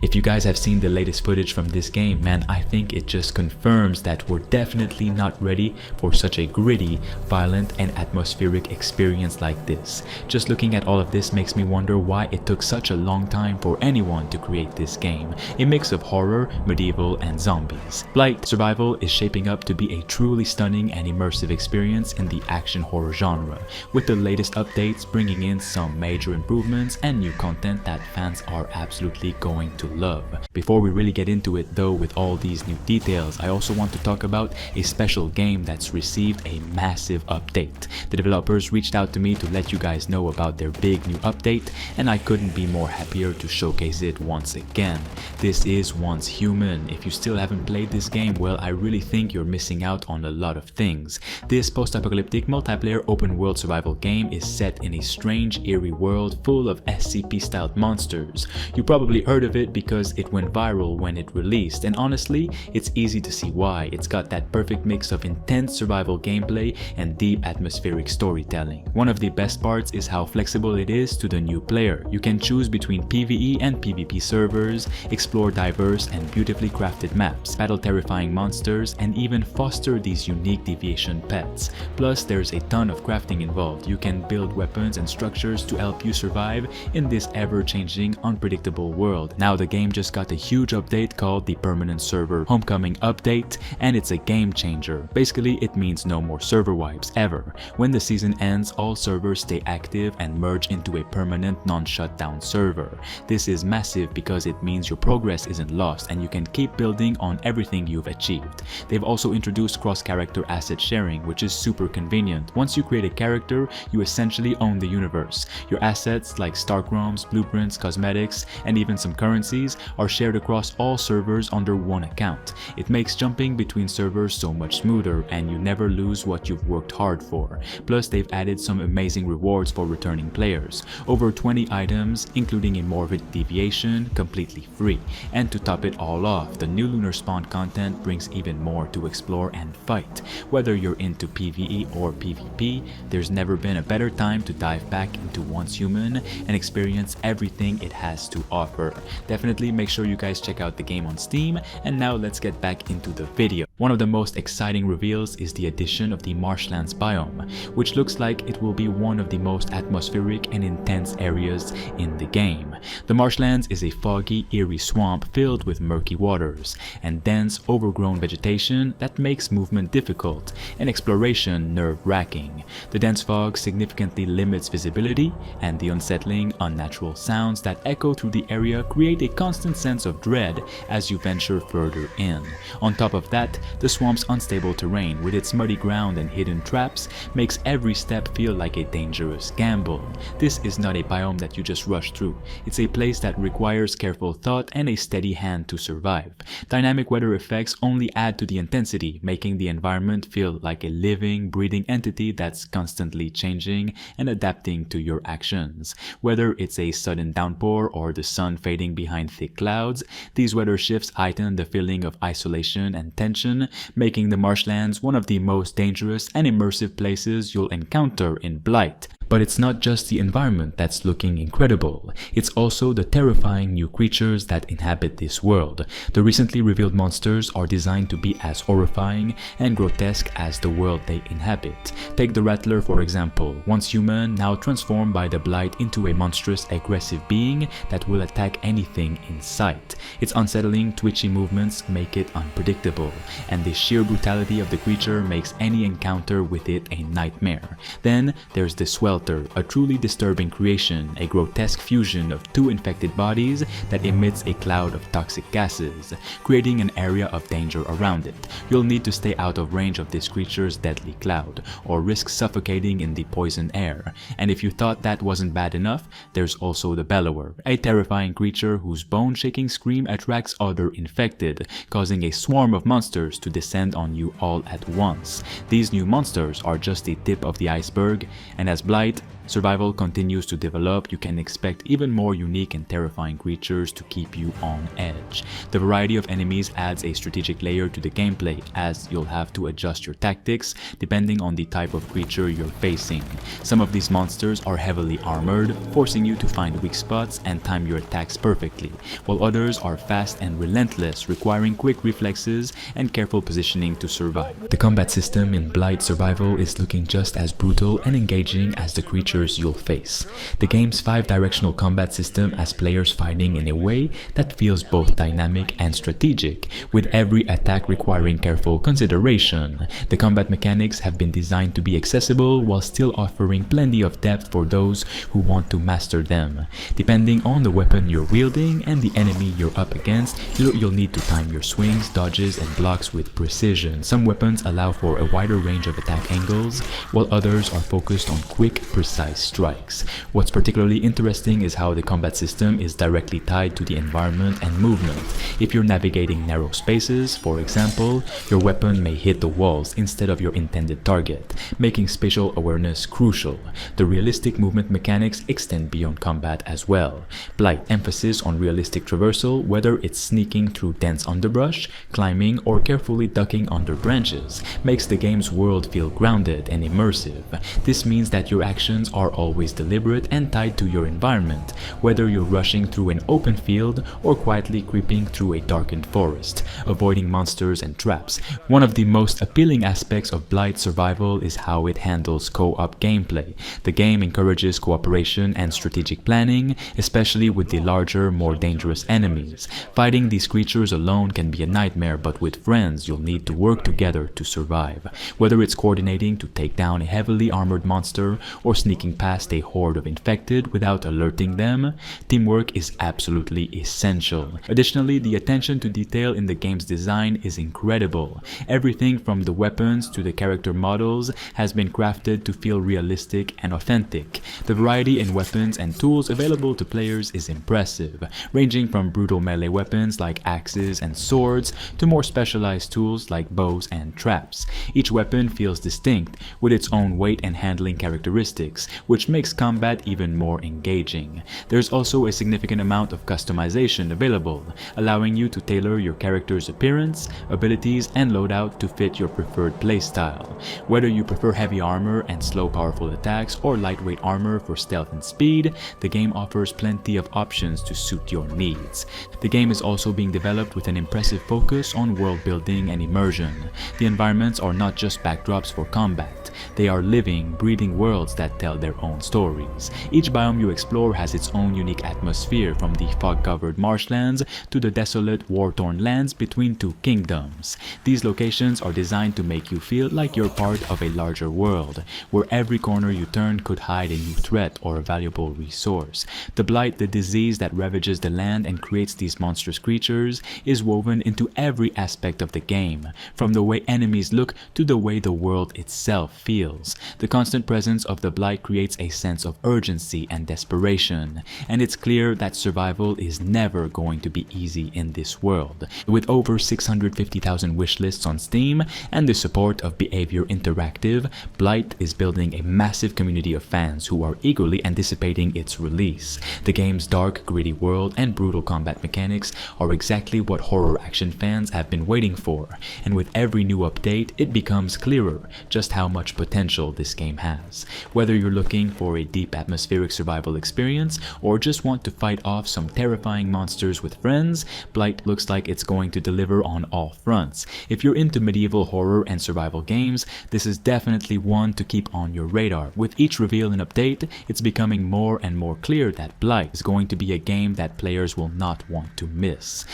If you guys have seen the latest footage from this game, man, I think it just confirms that we're definitely not ready for such a gritty, violent, and atmospheric experience like this. Just looking at all of this makes me wonder why it took such a long time for anyone to create this game. A mix of horror, medieval, and zombies. Blight Survival is shaping up to be a truly stunning and immersive experience in the action horror genre, with the latest updates bringing in some major improvements and new content that fans are absolutely going to love. Before we really get into it though, with all these new details, I also want to talk about a special game that's received a massive update. The developers reached out to me to let you guys know about their big new update, and I couldn't be more happier to showcase it once again. This is Once Human. If you still haven't played this game, well, I really think you're missing out on a lot of things. This post-apocalyptic multiplayer open world survival game is set in a strange, eerie world full of SCP-styled monsters. You probably heard of it because it went viral when it released, and honestly, it's easy to see why. It's got that perfect mix of intense survival gameplay and deep atmospheric storytelling. One of the best parts is how flexible it is to the new player. You can choose between PvE and PvP servers, explore diverse and beautifully crafted maps, battle terrifying monsters, and even foster these unique deviation pets. Plus, there's a ton of crafting involved. You can build weapons and structures to help you survive in this ever-changing, unpredictable world. Now the game just got a huge update called the Permanent Server Homecoming Update, and it's a game changer. Basically, it means no more server wipes ever. When the season ends, all servers stay active and merge into a permanent non-shutdown server. This is massive because it means your progress isn't lost and you can keep building on everything you've achieved. They've also introduced cross-character asset sharing, which is super convenient. Once you create a character, you essentially own the universe. Your assets like Starchromes, blueprints, cosmetics, and even some currencies are shared across all servers under one account. It makes jumping between servers so much smoother, and you never lose what you've worked hard for. Plus, they've added some amazing rewards for returning players. Over 20 items, including a morbid deviation, completely free. And to top it all off, the new Lunar Spawn content brings even more to explore and fight. Whether you're into PvE or PvP, there's never been a better time to dive back into Once Human and experience everything it has to offer. Definitely make sure you guys check out the game on Steam, and now let's get back into the video. One of the most exciting reveals is the addition of the Marshlands biome, which looks like it will be one of the most atmospheric and intense areas in the game. The Marshlands is a foggy, eerie swamp filled with murky waters and dense, overgrown vegetation that makes movement difficult and exploration nerve-wracking. The dense fog significantly limits visibility, and the unsettling, unnatural sounds that echo through the area create a constant sense of dread as you venture further in. On top of that, the swamp's unstable terrain with its muddy ground and hidden traps makes every step feel like a dangerous gamble. This is not a biome that you just rush through. It's a place that requires careful thought and a steady hand to survive. Dynamic weather effects only add to the intensity, making the environment feel like a living, breathing entity that's constantly changing and adapting to your actions. Whether it's a sudden downpour or the sun fading behind thick clouds, these weather shifts heighten the feeling of isolation and tension, making the Marshlands one of the most dangerous and immersive places you'll encounter in Blight. But it's not just the environment that's looking incredible, it's also the terrifying new creatures that inhabit this world. The recently revealed monsters are designed to be as horrifying and grotesque as the world they inhabit. Take the Rattler for example, once human, now transformed by the Blight into a monstrous, aggressive being that will attack anything in sight. Its unsettling, twitchy movements make it unpredictable, and the sheer brutality of the creature makes any encounter with it a nightmare. Then there's the Swelter, a truly disturbing creation, a grotesque fusion of two infected bodies that emits a cloud of toxic gases, creating an area of danger around it. You'll need to stay out of range of this creature's deadly cloud, or risk suffocating in the poison air. And if you thought that wasn't bad enough, there's also the Bellower, a terrifying creature whose bone-shaking scream attracts other infected, causing a swarm of monsters to descend on you all at once. These new monsters are just the tip of the iceberg, and as Blight Blight, survival continues to develop. You can expect even more unique and terrifying creatures to keep you on edge. The variety of enemies adds a strategic layer to the gameplay, as you'll have to adjust your tactics depending on the type of creature you're facing. Some of these monsters are heavily armored, forcing you to find weak spots and time your attacks perfectly, while others are fast and relentless, requiring quick reflexes and careful positioning to survive. The combat system in Blight Survival is looking just as brutal and engaging as the creatures you'll face. The game's 5-directional combat system has players fighting in a way that feels both dynamic and strategic, with every attack requiring careful consideration. The combat mechanics have been designed to be accessible while still offering plenty of depth for those who want to master them. Depending on the weapon you're wielding and the enemy you're up against, you'll need to time your swings, dodges, and blocks with precision. Some weapons allow for a wider range of attack angles, while others are focused on quick, precise strikes. What's particularly interesting is how the combat system is directly tied to the environment and movement. If you're navigating narrow spaces, for example, your weapon may hit the walls instead of your intended target, making spatial awareness crucial. The realistic movement mechanics extend beyond combat as well. Blight emphasis on realistic traversal, whether it's sneaking through dense underbrush, climbing, or carefully ducking under branches, makes the game's world feel grounded and immersive. This means that your actions are always deliberate and tied to your environment, whether you're rushing through an open field or quietly creeping through a darkened forest, avoiding monsters and traps. One of the most appealing aspects of Blight Survival is how it handles co-op gameplay. The game encourages cooperation and strategic planning, especially with the larger, more dangerous enemies. Fighting these creatures alone can be a nightmare, but with friends, you'll need to work together to survive. Whether it's coordinating to take down a heavily armored monster or sneaking past a horde of infected without alerting them, teamwork is absolutely essential. Additionally, the attention to detail in the game's design is incredible. Everything from the weapons to the character models has been crafted to feel realistic and authentic. The variety in weapons and tools available to players is impressive, ranging from brutal melee weapons like axes and swords to more specialized tools like bows and traps. Each weapon feels distinct, with its own weight and handling characteristics, which makes combat even more engaging. There's also a significant amount of customization available, allowing you to tailor your character's appearance, abilities, and loadout to fit your preferred playstyle. Whether you prefer heavy armor and slow, powerful attacks or lightweight armor for stealth and speed, the game offers plenty of options to suit your needs. The game is also being developed with an impressive focus on world building and immersion. The environments are not just backdrops for combat, they are living, breathing worlds that tell their own stories. Each biome you explore has its own unique atmosphere, from the fog-covered marshlands to the desolate, war-torn lands between two kingdoms. These locations are designed to make you feel like you're part of a larger world, where every corner you turn could hide a new threat or a valuable resource. The blight, the disease that ravages the land and creates these monstrous creatures, is woven into every aspect of the game, from the way enemies look to the way the world itself feels. The constant presence of the blight creates a sense of urgency and desperation, and it's clear that survival is never going to be easy in this world. With over 650,000 wishlists on Steam and the support of Behavior Interactive, Blight is building a massive community of fans who are eagerly anticipating its release. The game's dark, gritty world and brutal combat mechanics are exactly what horror action fans have been waiting for, and with every new update, it becomes clearer just how much potential this game has. Whether you're looking for a deep atmospheric survival experience or just want to fight off some terrifying monsters with friends, Blight looks like it's going to deliver on all fronts. If you're into medieval horror and survival games, this is definitely one to keep on your radar. With each reveal and update, it's becoming more and more clear that Blight is going to be a game that players will not want to miss.